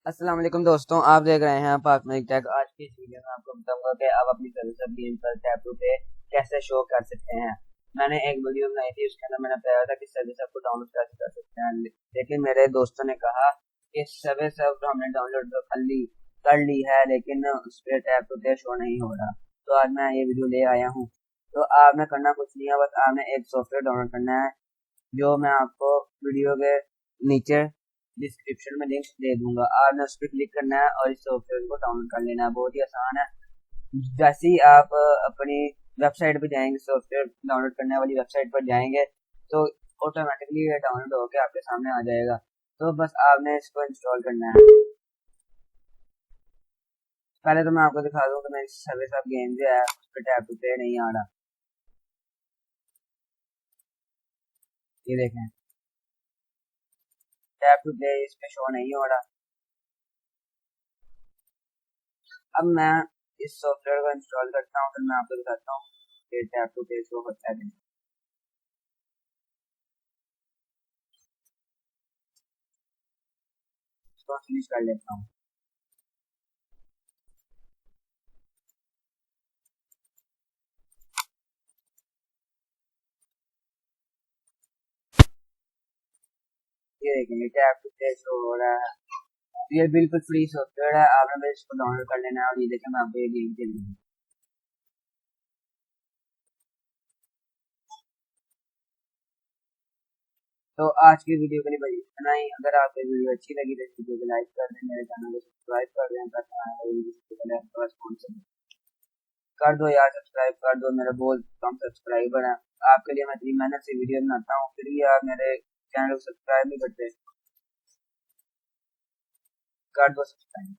अस्सलाम-ओ-अलैकुम दोस्तों, आप देख रहे हैं पाक मलिक टेक। आज की इस वीडियो में आपको बताऊंगा कि आप अपनी सर्विस गेम पर टैप टू पे कैसे शो कर सकते हैं। मैंने एक वीडियो बनाई थी, उसके अंदर मैंने बताया था कि सर्विस आपको डाउनलोड कैसे कर सकते हैं, लेकिन मेरे दोस्तों ने कहा कि सर्विस अब हमने डाउनलोड तो कर ली है, लेकिन उस पर टैप टू पे शो नहीं हो रहा। तो आज मैं ये वीडियो ले आया हूँ। तो आपने करना कुछ नहीं है, बस आपने एक सॉफ्टवेयर डाउनलोड करना है, जो मैं आपको वीडियो के नीचे डिस्क्रिप्शन में लिंक दे दूंगा। आपने उस पर क्लिक करना है और इस सॉफ्टवेयर को डाउनलोड कर लेना है। बहुत ही आसान है। जैसे ही आप अपनी वेबसाइट पर जाएंगे, सॉफ्टवेयर डाउनलोड करने वाली वेबसाइट पर जाएंगे, तो ऑटोमेटिकली ये डाउनलोड होकर आपके सामने आ जाएगा। तो बस आपने इसको इंस्टॉल करना है। पहले तो मैं आपको दिखा दूँ कि मेरी सर्विस ऑफ गेम जो है उस पर टैप टू पे नहीं आ रहा। ये देखें, टैप टू पे इस पे शो नहीं हो रहा। अब मैं इस सॉफ्टवेयर को इंस्टॉल करता हूँ, फिर मैं आपको दिखाता हूँ कि टैप टू पे शो होता है। इसको फिनिश कर लेता हूँ। ये देखेंगे टैप टू पे शो हो रहा है। ये बिल्कुल फ्री सॉफ्टवेयर है, आपने बस इसको डाउनलोड कर लेना है। और ये देखें, मैं आपको ये गेम खेल रही हूँ। तो आज की वीडियो के लिए बस इतना ही। अगर आपको ये वीडियो अच्छी लगी तो इस वीडियो को लाइक कर दें, मेरे चैनल को सब्सक्राइब कर दें, कर दो यार, सब्सक्राइब कर दो। मेरे बहुत कम सब्सक्राइबर हैं। आपके लिए मैं इतनी मेहनत से वीडियो बनाता हूँ, फिर भी आप मेरे चैनल को सब्सक्राइब नहीं करते। कर दो सब्सक्राइब।